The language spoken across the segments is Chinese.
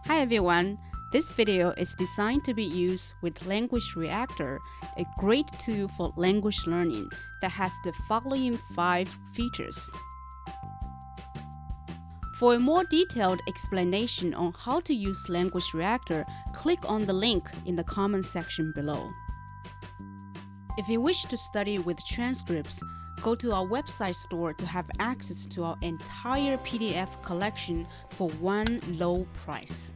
Hi everyone, this video is designed to be used with Language Reactor, a great tool for language learning that has the following 5 features. For a more detailed explanation on how to use Language Reactor, click on the link in the comment section below. If you wish to study with transcripts, go to our website store to have access to our entire PDF collection for one low price,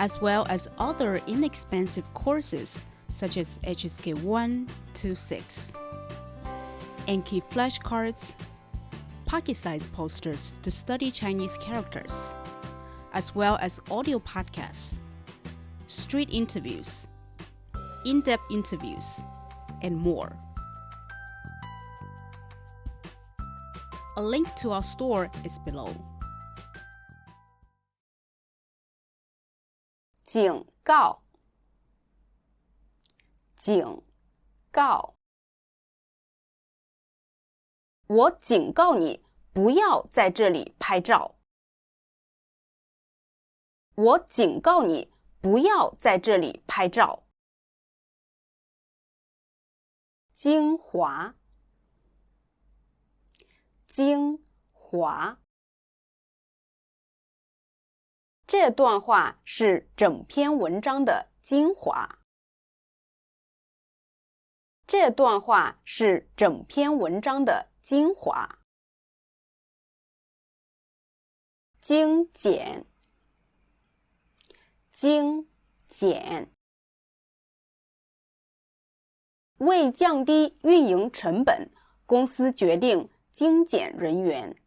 as well as other inexpensive courses such as HSK 1 to 6, Anki flashcards, pocket-sized posters to study Chinese characters, as well as audio podcasts, street interviews, in-depth interviews, and more. A link to our store is below. 警告，警告，我警告你，不要在这里拍照。我警告你，不要在这里拍照。精华，精华。这段话是整篇文章的精华。这段话是整篇文章的精华。精简，精简。为降低运营成本，公司决定精简人员。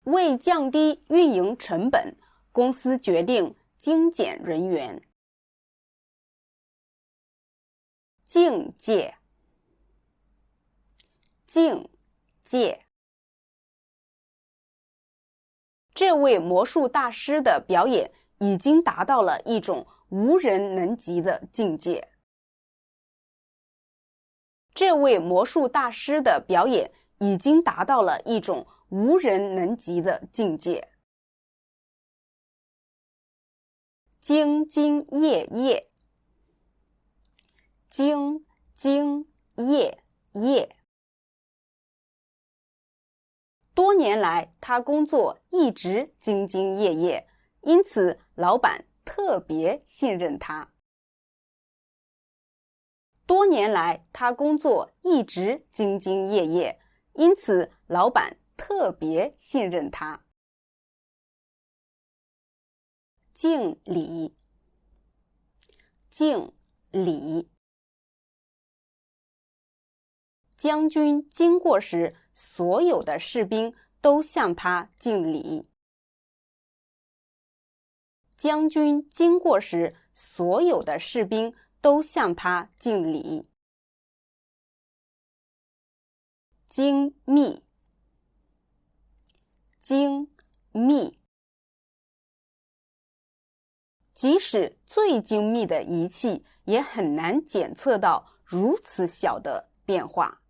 为降低运营成本，公司决定精简人员。境界，境界。这位魔术大师的表演已经达到了一种无人能及的境界。这位魔术大师的表演已经达到了一种无人能及的境界。兢兢业业，兢兢业业。多年来，他工作一直兢兢业业，因此老板特别信任他。多年来，他工作一直兢兢业业，因此老板特别信任他。敬礼，敬礼。将军经过时，所有的士兵都向他敬礼。将军经过时，所有的士兵都向他敬礼。精密，精密。即使最精密的仪器也很难检测到如此小的变化。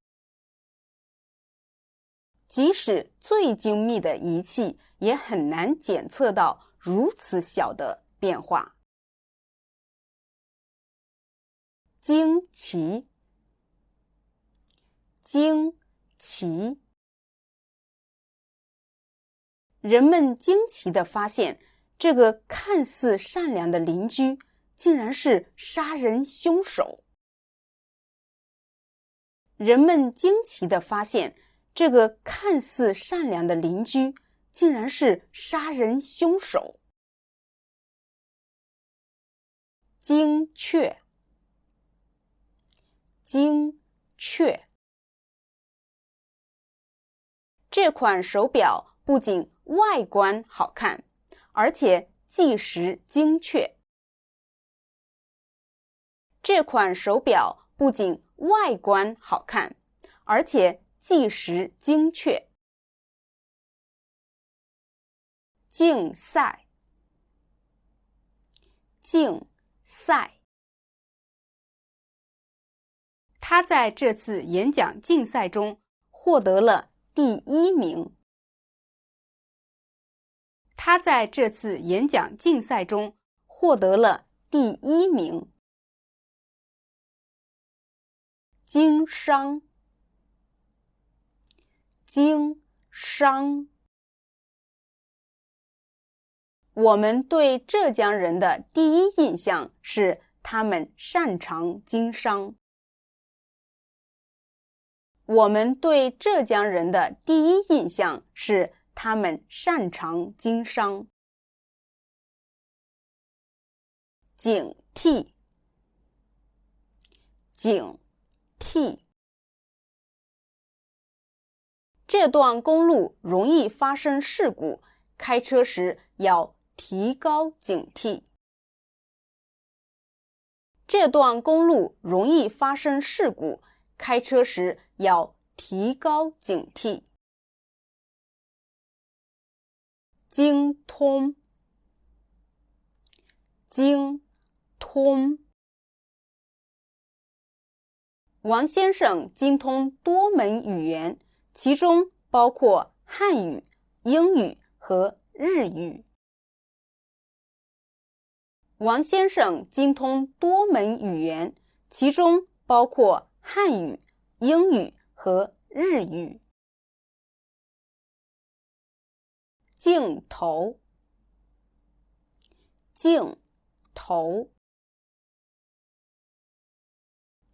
即使最精密的仪器也很难检测到如此小的变化。惊奇，惊奇。人们惊奇地发现，这个看似善良的邻居竟然是杀人凶手。人们惊奇地发现，这个看似善良的邻居竟然是杀人凶手。精确，精确。这款手表不仅外观好看，而且计时精确。这款手表不仅外观好看，而且计时精确。竞赛，竞赛。他在这次演讲竞赛中获得了第1名。他在这次演讲竞赛中获得了第1名。经商，经商。我们对浙江人的第一印象是他们擅长经商。我们对浙江人的第一印象是他们擅长经商。警惕，警惕。这段公路容易发生事故，开车时要提高警惕。这段公路容易发生事故，开车时要提高警惕。精通，精通。王先生精通多门语言，其中包括汉语、英语和日语。王先生精通多门语言，其中包括汉语、英语和日语。镜头，镜头。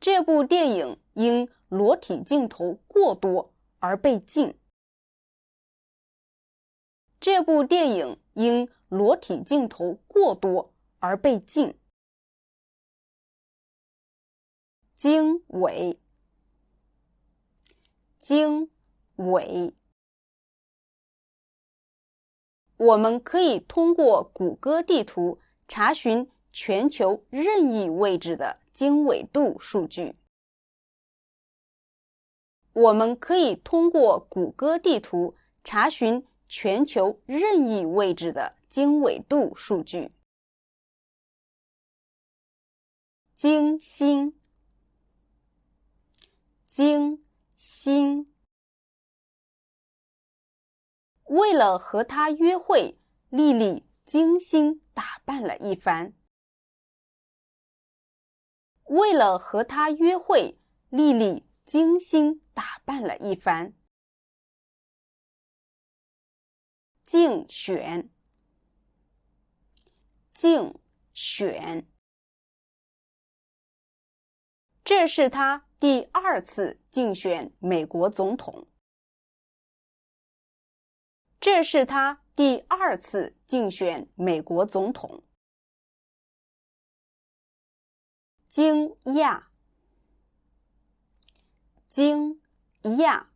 这部电影因裸体镜头过多而被禁。这部电影因裸体镜头过多而被禁。经纬，经纬。我们可以通过谷歌地图查询全球任意位置的经纬度数据。我们可以通过谷歌地图查询全球任意位置的经纬度数据。精心，精心。为了和他约会，丽丽精心打扮了一番。为了和他约会，丽丽精心打扮了一番。竞选，竞选。这是他第2次竞选美国总统。这是他第2次竞选美国总统。惊讶，惊讶。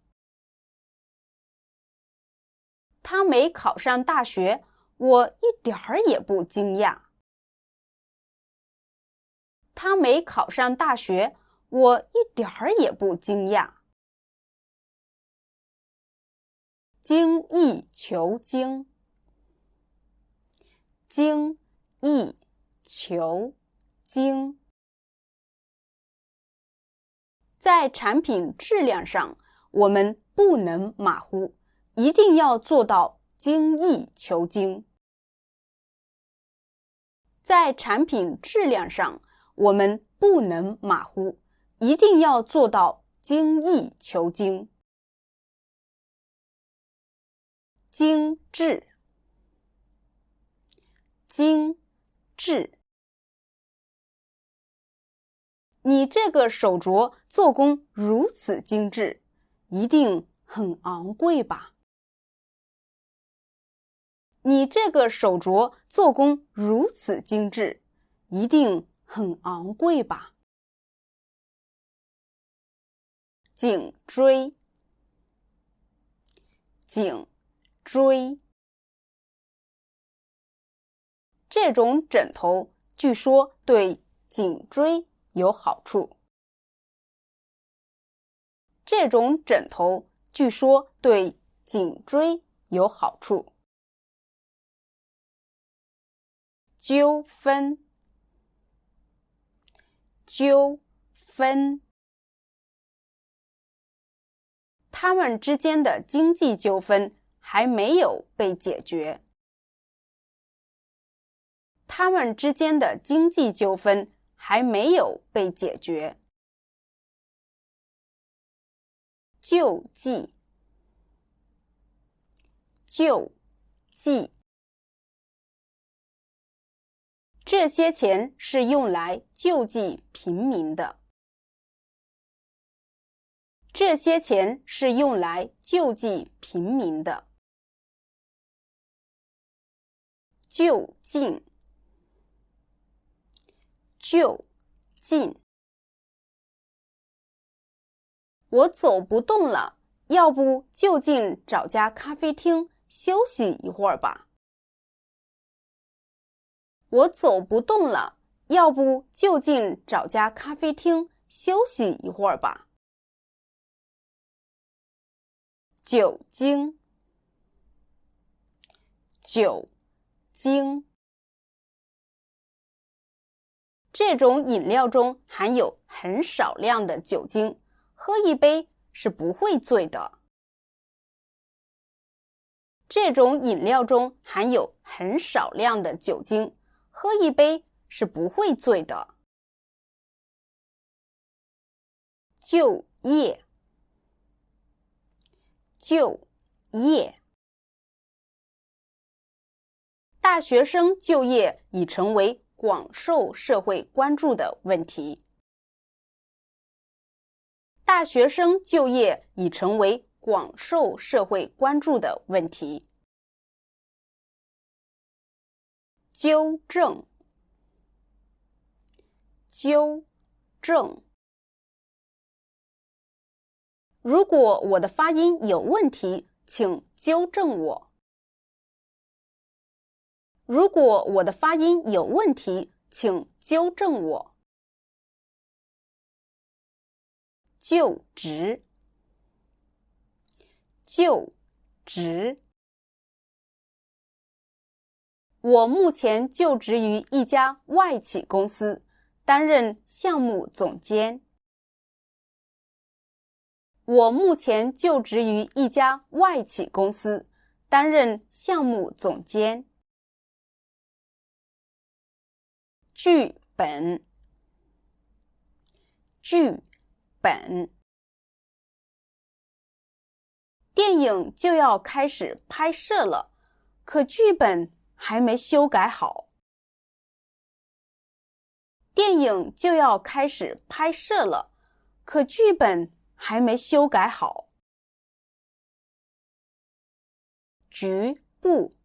他没考上大学，我一点儿也不惊讶。他没考上大学，我一点儿也不惊讶。精益求精，精益求精。在产品质量上，我们不能马虎，一定要做到精益求精。在产品质量上，我们不能马虎，一定要做到精益求精。精致，精致。你这个手镯做工如此精致，一定很昂贵吧？你这个手镯做工如此精致，一定很昂贵吧？颈椎，颈椎。这种枕头据说对颈椎有好处。这种枕头据说对颈椎有好处。纠纷，纠纷。他们之间的经济纠纷还没有被解决。他们之间的经济纠纷还没有被解决。救济，救济，这些钱是用来救济平民的。这些钱是用来救济平民的。就近，就近。我走不动了，要不就近找家咖啡厅休息一会儿吧。我走不动了，要不就近找家咖啡厅休息一会儿吧。酒精，酒精。这种饮料中含有很少量的酒精，喝一杯是不会醉的。这种饮料中含有很少量的酒精，喝一杯是不会醉的。就业，就业。大学生就业已成为广受社会关注的问题。大学生就业已成为广受社会关注的问题。纠正，纠正。如果我的发音有问题，请纠正我。如果我的发音有问题，请纠正我。就职，就职。我目前就职于一家外企公司，担任项目总监。我目前就职于一家外企公司，担任项目总监。剧本，剧本。电影就要开始拍摄了，可剧本还没修改好。电影就要开始拍摄了，可剧本还没修改好。局部，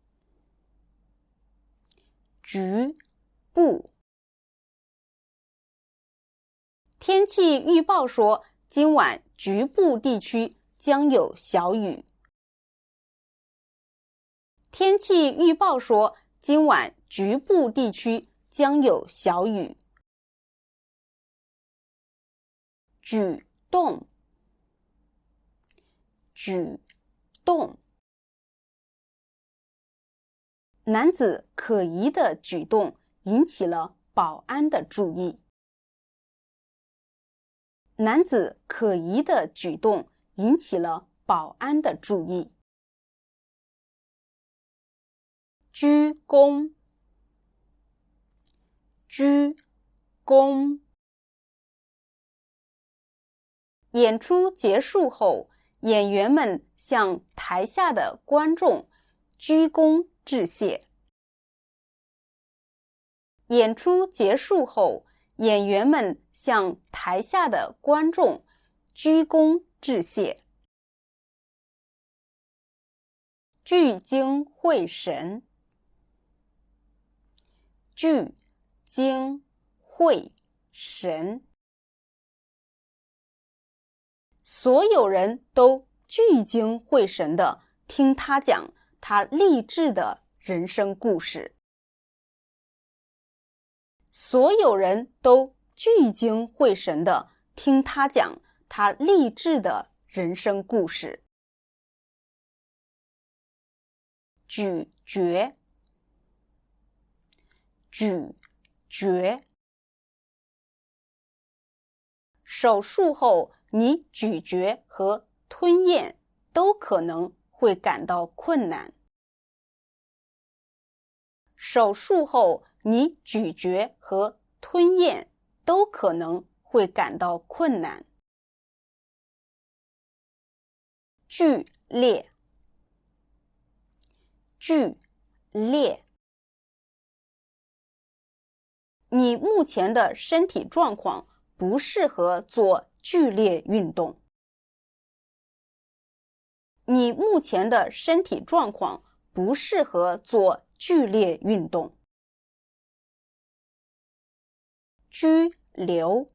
局部。天气预报说，今晚局部地区将有小雨。天气预报说，今晚局部地区将有小雨。举动，举动。男子可疑的举动引起了保安的注意。男子可疑的举动引起了保安的注意。鞠躬，鞠躬。演出结束后，演员们向台下的观众鞠躬致谢。演出结束后，演员们向台下的观众鞠躬致谢。聚精会神，聚精会神。所有人都聚精会神地听他讲他励志的人生故事。所有人都聚精会神地听他讲他励志的人生故事。咀嚼，咀嚼。手术后，你咀嚼和吞咽都可能会感到困难。手术后，你咀嚼和吞咽都可能会感到困难。剧烈，剧烈。你目前的身体状况不适合做剧烈运动。你目前的身体状况不适合做剧烈运动。拘留，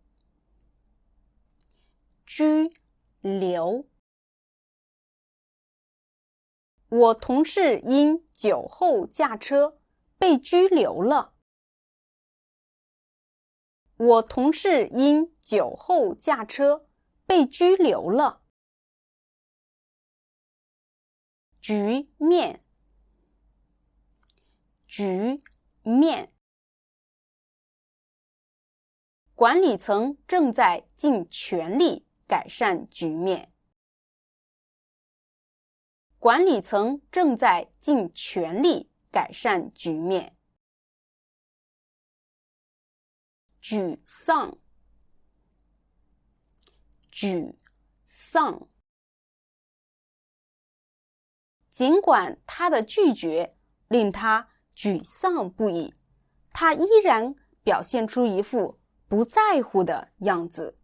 拘留。我同事因酒后驾车被拘留了。我同事因酒后驾车被拘留了。局面，局面。管理层正在尽全力改善局面。管理层正在尽全力改善局面。沮丧，沮丧。尽管他的拒绝令他沮丧不已，他依然表现出一副不在乎的样子。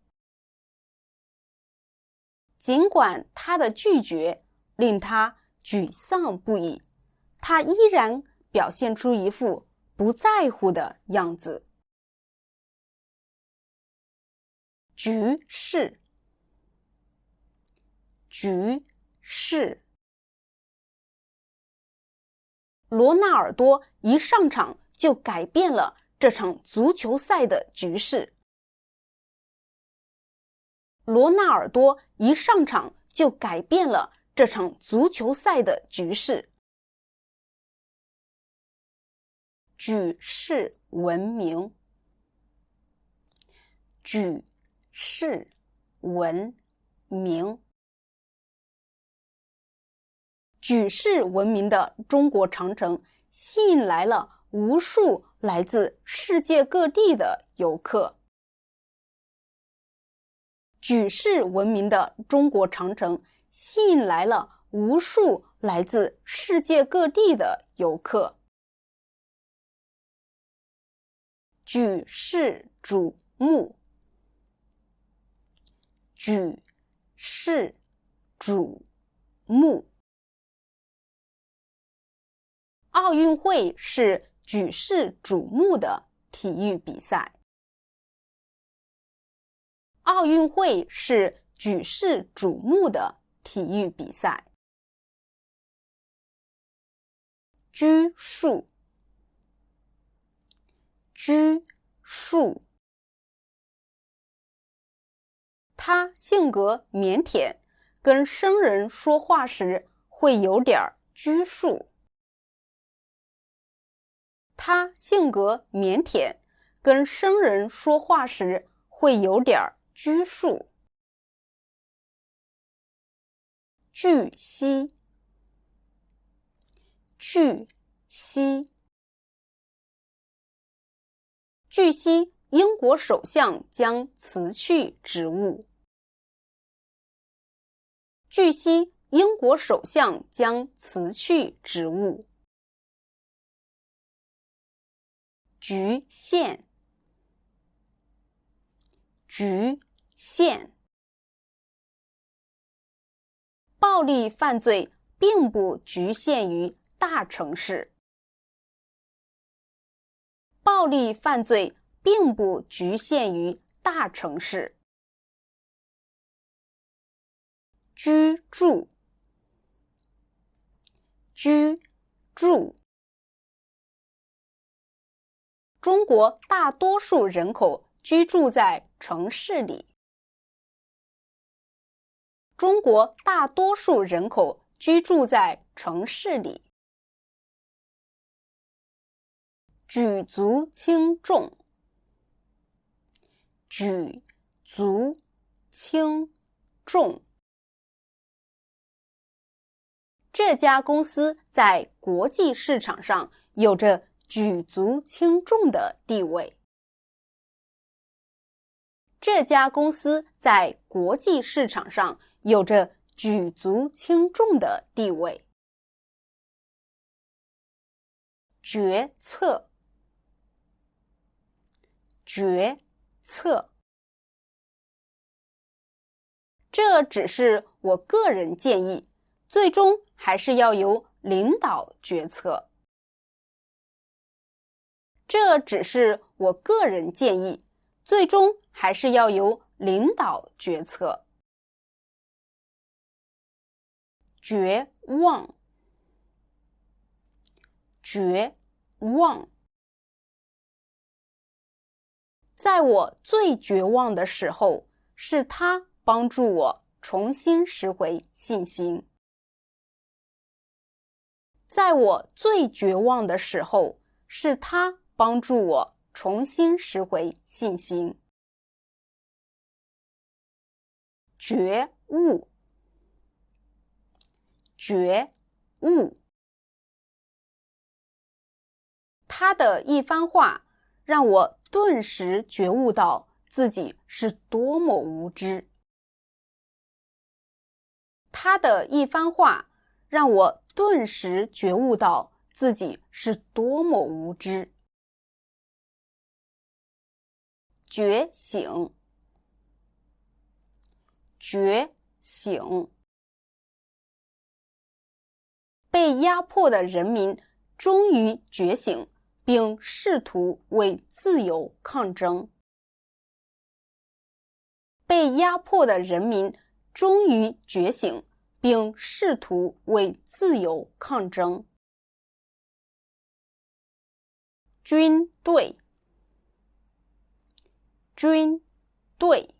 尽管他的拒绝令他沮丧不已，他依然表现出一副不在乎的样子。局势，局势。罗纳尔多一上场就改变了这场足球赛的局势。罗纳尔多一上场就改变了这场足球赛的局势。举世闻名，举世闻名。举世闻名的中国长城吸引来了无数来自世界各地的游客。举世闻名的中国长城吸引来了无数来自世界各地的游客。举世瞩目，举世瞩目。奥运会是举世瞩目的体育比赛。奥运会是举世瞩目的体育比赛。拘束，拘束。他性格腼腆，跟生人说话时会有点拘束。他性格腼腆，跟生人说话时会有点拘束。据悉，据悉。据悉，英国首相将辞去职务。据悉，英国首相将辞去职务。局限，局限。暴力犯罪并不局限于大城市。暴力犯罪并不局限于大城市。居住，居住。中国大多数人口居住在城市里。中国大多数人口居住在城市里。举足轻重，举足轻重。这家公司在国际市场上有着举足轻重的地位。这家公司在国际市场上有着举足轻重的地位。决策，决策。这只是我个人建议，最终还是要由领导决策。这只是我个人建议，最终还是要由领导决策。绝望，绝望。在我最绝望的时候，是他帮助我重新拾回信心。在我最绝望的时候，是他帮助我重新拾回信心。觉悟，觉悟。他的一番话让我顿时觉悟到自己是多么无知。他的一番话让我顿时觉悟到自己是多么无知。觉醒，觉醒。被压迫的人民终于觉醒，并试图为自由抗争。被压迫的人民终于觉醒，并试图为自由抗争。军队，军队。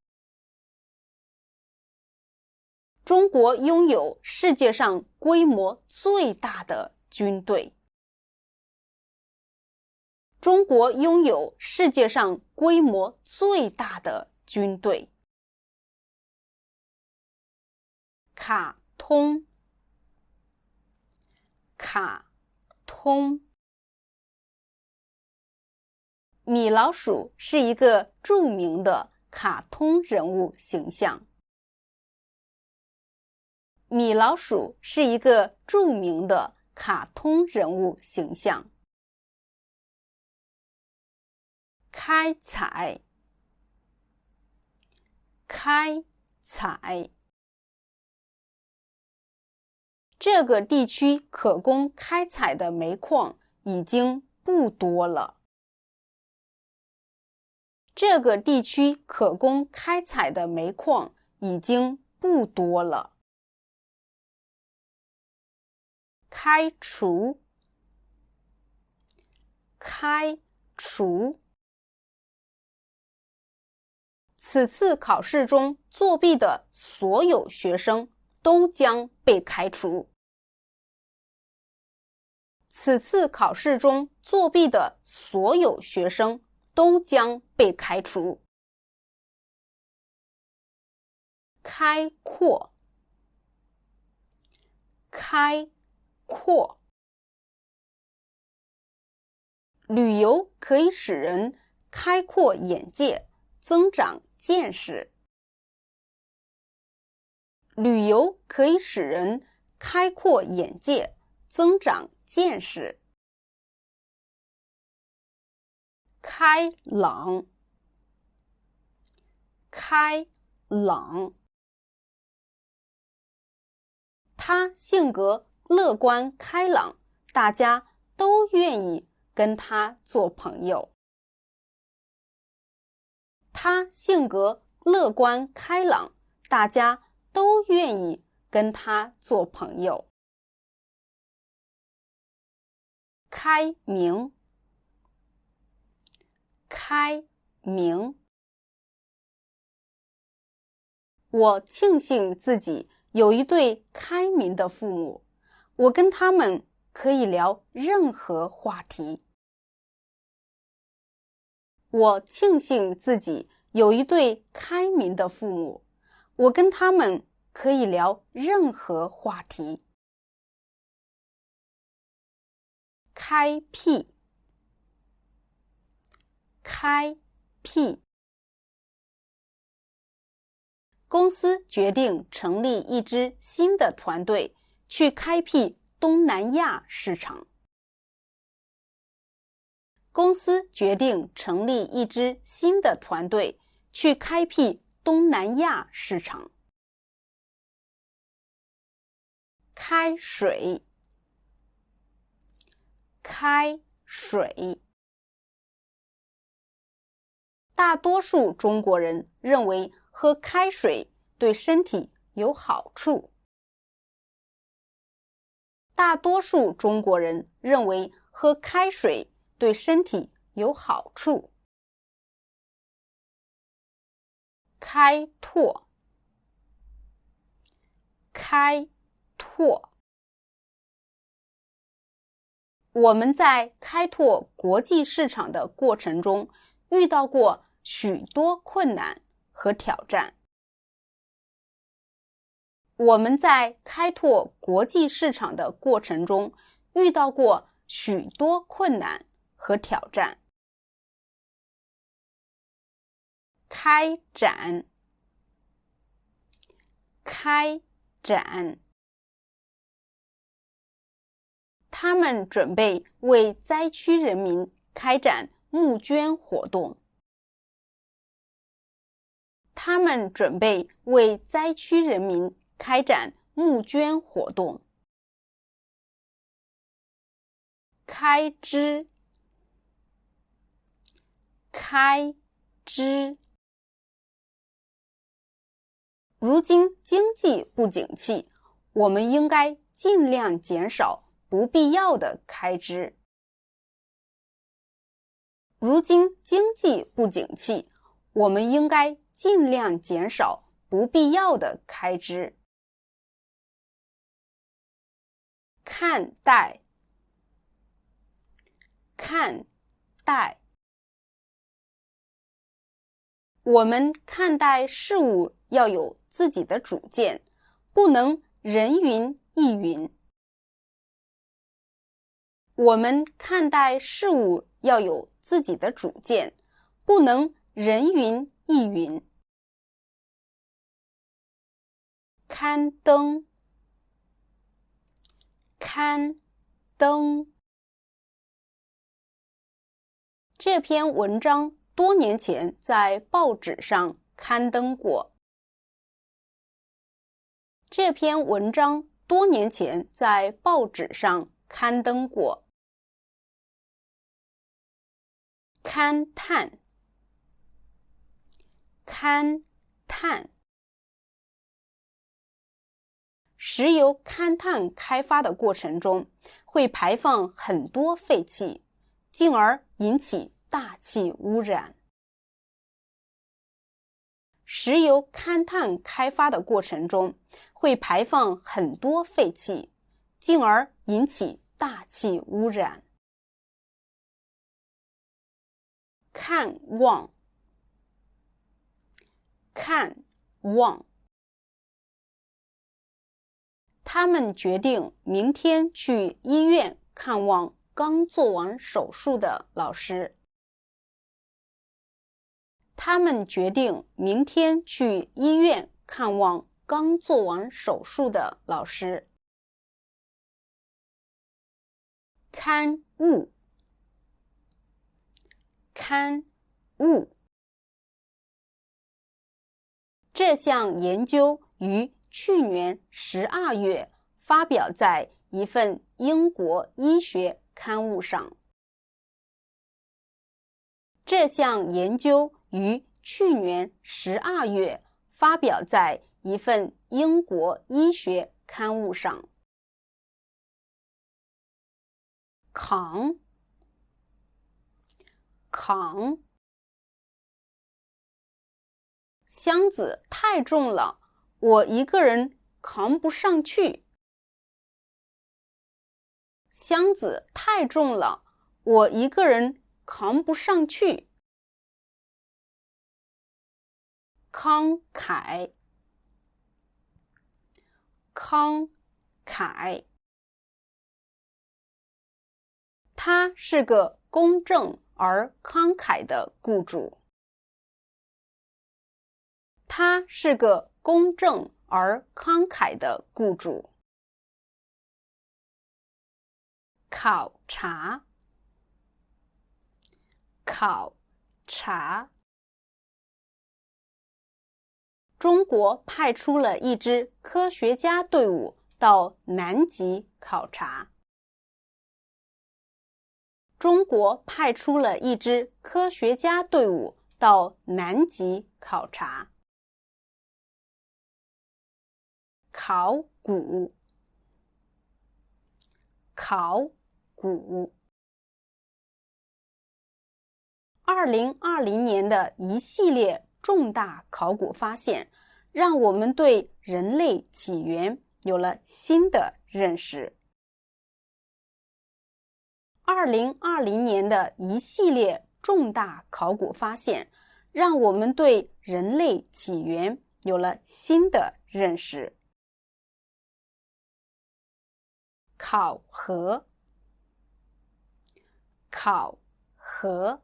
中国拥有世界上规模最大的军队。中国拥有世界上规模最大的军队。卡通，卡通。米老鼠是一个著名的卡通人物形象。米老鼠是一个著名的卡通人物形象。开采，开采。这个地区可供开采的煤矿已经不多了。这个地区可供开采的煤矿已经不多了。开除，开除。此次考试中作弊的所有学生都将被开除。此次考试中作弊的所有学生都将被开除。开阔，开阔。旅游可以使人开阔眼界，增长见识。旅游可以使人开阔眼界，增长见识。开朗，开朗。他性格乐观开朗，大家都愿意跟他做朋友。他性格乐观开朗，大家都愿意跟他做朋友。开明，开明。我庆幸自己有一对开明的父母，我跟他们可以聊任何话题。我庆幸自己有一对开明的父母，我跟他们可以聊任何话题。开辟，开辟。公司决定成立一支新的团队，去开辟东南亚市场。公司决定成立一支新的团队，去开辟东南亚市场。开水，开水。大多数中国人认为喝开水对身体有好处。大多数中国人认为喝开水对身体有好处。开拓，开拓。我们在开拓国际市场的过程中遇到过许多困难和挑战。我们在开拓国际市场的过程中遇到过许多困难和挑战。开展，开展。他们准备为灾区人民开展募捐活动。他们准备为灾区人民开展募捐活动。开支，开支。如今经济不景气，我们应该尽量减少不必要的开支。如今经济不景气，我们应该尽量减少不必要的开支。看待，看待。我们看待事物要有自己的主见，不能人云亦云。我们看待事物要有自己的主见，不能人云亦云。刊登，刊登。这篇文章多年前在报纸上刊登过。这篇文章多年前在报纸上刊登过。勘探，勘探。石油勘探开发的过程中会排放很多废气，进而引起大气污染。石油勘探开发的过程中会排放很多废气，进而引起大气污染。看望，看望。他们决定明天去医院看望刚做完手术的老师。他们决定明天去医院看望刚做完手术的老师。刊物，刊物。这项研究于去年12月发表在一份英国医学刊物上。这项研究于去年12月发表在一份英国医学刊物上。扛，扛。箱子太重了，我一个人扛不上去。箱子太重了，我一个人扛不上去。慷慨，慷慨。他是个公正而慷慨的雇主。他是个公正而慷慨的雇主。考察，考察。中国派出了一支科学家队伍到南极考察。中国派出了一支科学家队伍到南极考察。考古，考古。2020年的一系列重大考古发现，让我们对人类起源有了新的认识。2020年的一系列重大考古发现，让我们对人类起源有了新的认识。考核，考核。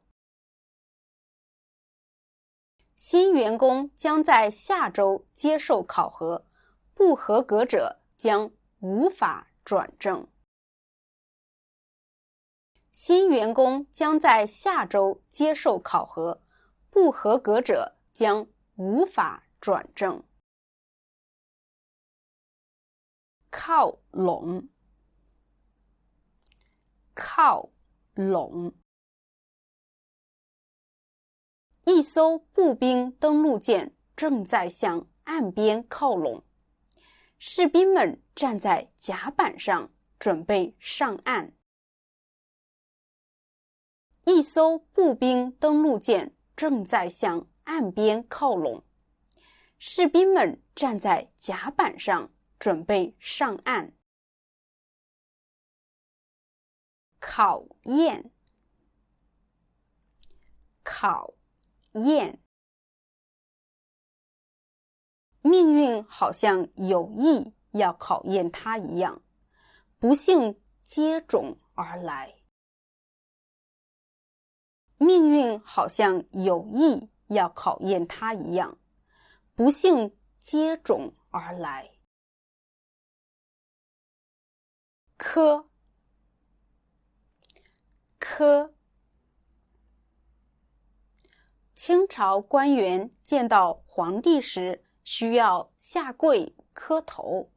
新员工将在下周接受考核，不合格者将无法转正。新员工将在下周接受考核，不合格者将无法转正。靠拢，靠拢。一艘步兵登陆舰正在向岸边靠拢，士兵们站在甲板上准备上岸。一艘步兵登陆舰正在向岸边靠拢，士兵们站在甲板上准备上岸。考验，考验。命运好像有意要考验他一样，不幸接踵而来。命运好像有意要考验他一样，不幸接踵而来。科，科。清朝官员见到皇帝时需要下跪磕头。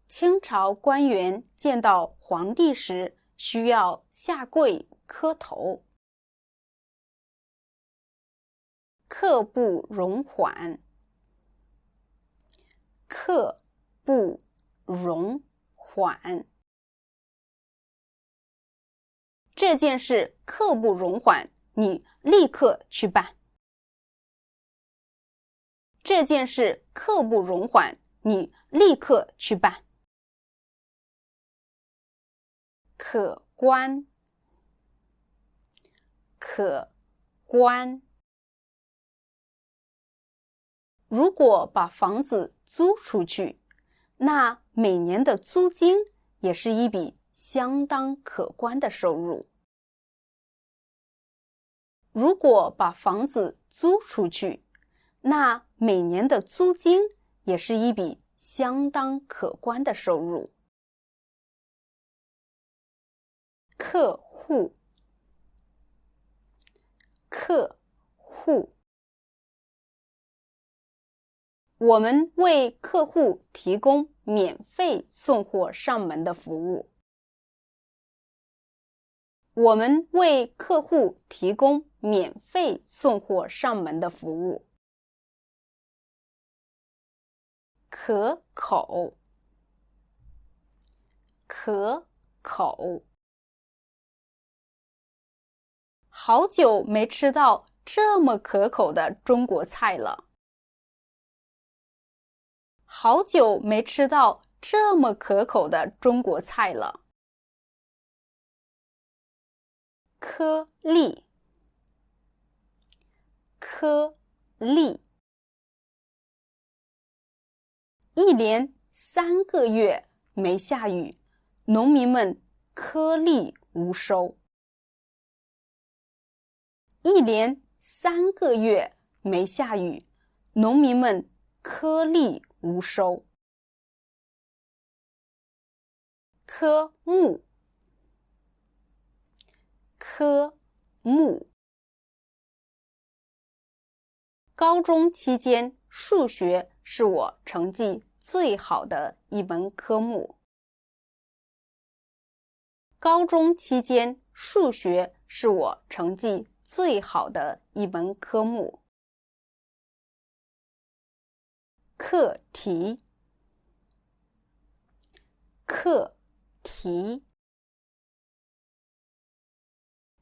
清朝官员见到皇帝时需要下跪磕头。刻不容缓，刻不容缓。这件事刻不容缓，你立刻去办。这件事刻不容缓，你立刻去办。可观，可观。如果把房子租出去，那每年的租金也是一笔相当可观的收入。如果把房子租出去，那每年的租金也是一笔相当可观的收入。客户，客户。我们为客户提供免费送货上门的服务。我们为客户提供免费送货上门的服务。可口，可口。好久没吃到这么可口的中国菜了。好久没吃到这么可口的中国菜了。颗粒，颗粒。一连3个月没下雨，农民们颗粒无收。一连3个月没下雨，农民们颗粒无收。科目，科目。高中期间，数学是我成绩最好的一门科目。高中期间，数学是我成绩最好的一门科目。课题，课题。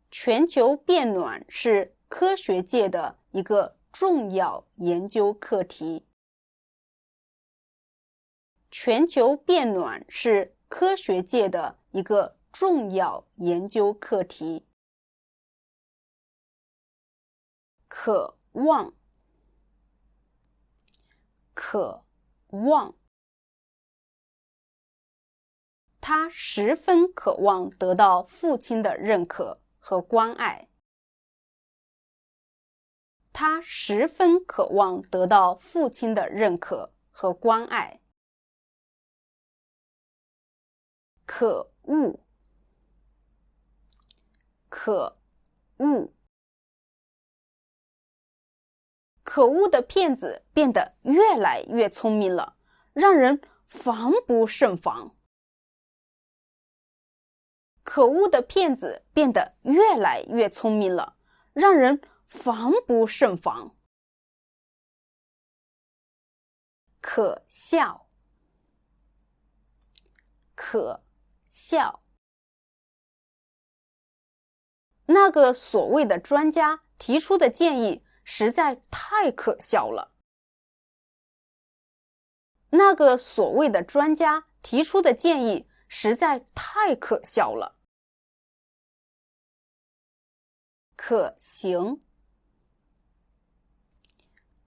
全球变暖是科学界的一个重要研究课题。全球变暖是科学界的一个重要研究课题。渴望，渴望。他十分渴望得到父亲的认可和关爱。他十分渴望得到父亲的认可和关爱。可恶，可恶。可恶的骗子变得越来越聪明了，让人防不胜防。可恶的骗子变得越来越聪明了，让人防不胜防。可笑，可笑。那个所谓的专家提出的建议实在太可笑了。那个所谓的专家提出的建议实在太可笑了。可行，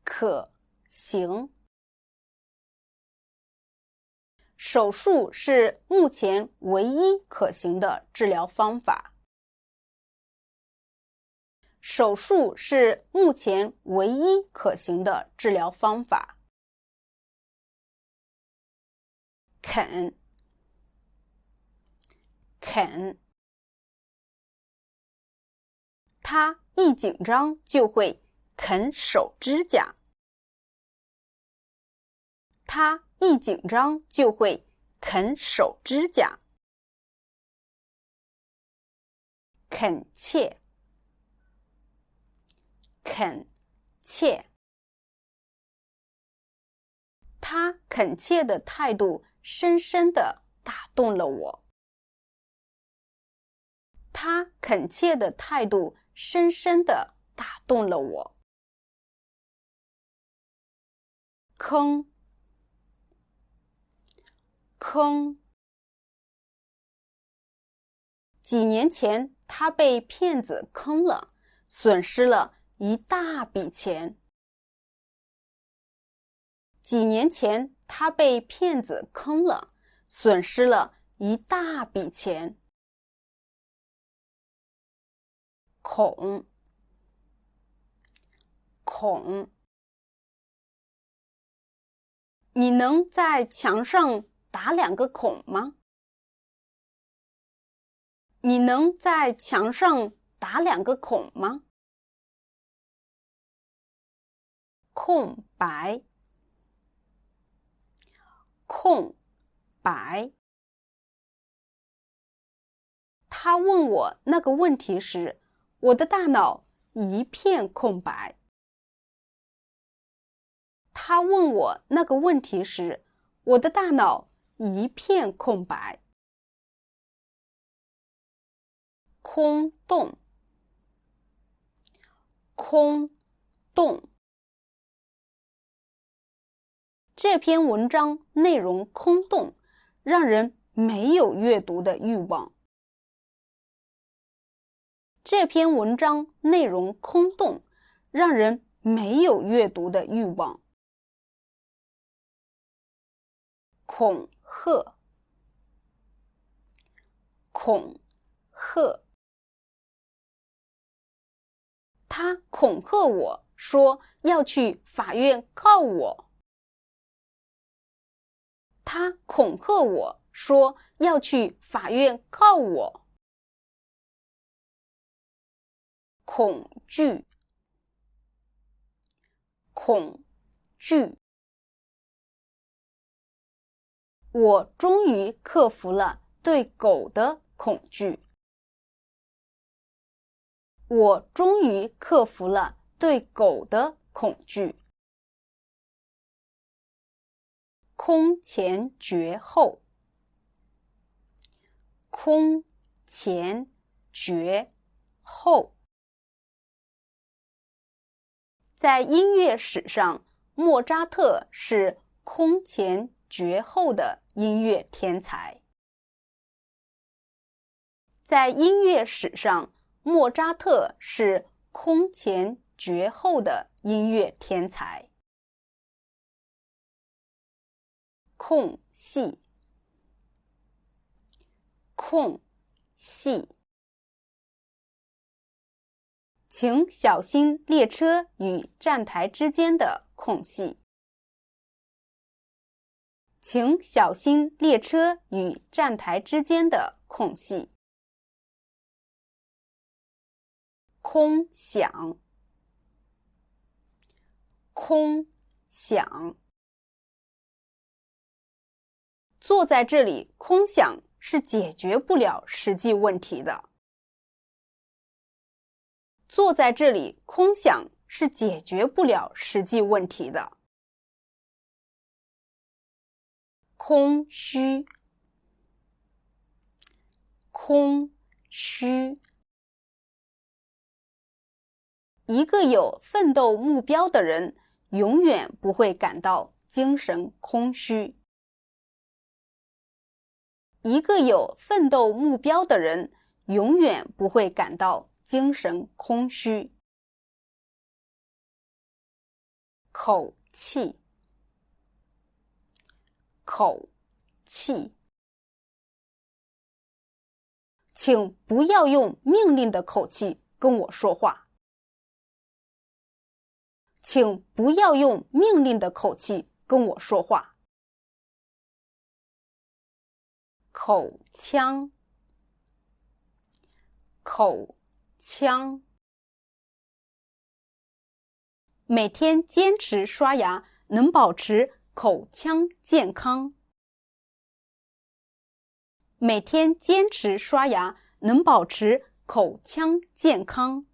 可行。手术是目前唯一可行的治疗方法。手术是目前唯一可行的治疗方法。啃，啃。他一紧张就会啃手指甲。他一紧张就会啃手指甲。恳切，恳切。他恳切的态度深深地打动了我。他恳切的态度深深地打动了我。坑，坑。几年前他被骗子坑了，损失了一大笔钱。几年前他被骗子坑了，损失了一大笔钱。孔，孔。你能在墙上打2个孔吗？你能在墙上打2个孔吗？空白，空白。他问我那个问题时，我的大脑一片空白。他问我那个问题时，我的大脑一片空白。空洞，空洞。这篇文章内容空洞，让人没有阅读的欲望。这篇文章内容空洞，让人没有阅读的欲望。恐吓，恐吓。他恐吓我说要去法院告我。他恐吓我说要去法院告我。恐惧，恐惧。我终于克服了对狗的恐惧。我终于克服了对狗的恐惧。空前绝后，空前绝后。在音乐史上，莫扎特是空前绝后的音乐天才。在音乐史上，莫扎特是空前绝后的音乐天才。空隙，空隙。请小心列车与站台之间的空隙。请小心列车与站台之间的空隙。空想，空想。坐在这里空想是解决不了实际问题的。坐在这里空想是解决不了实际问题的。空虚，空虚。一个有奋斗目标的人永远不会感到精神空虚。一个有奋斗目标的人永远不会感到精神空虚。口气，口气。请不要用命令的口气跟我说话。请不要用命令的口气跟我说话。口腔，口腔。每天坚持刷牙能保持口腔健康。每天坚持刷牙能保持口腔健康。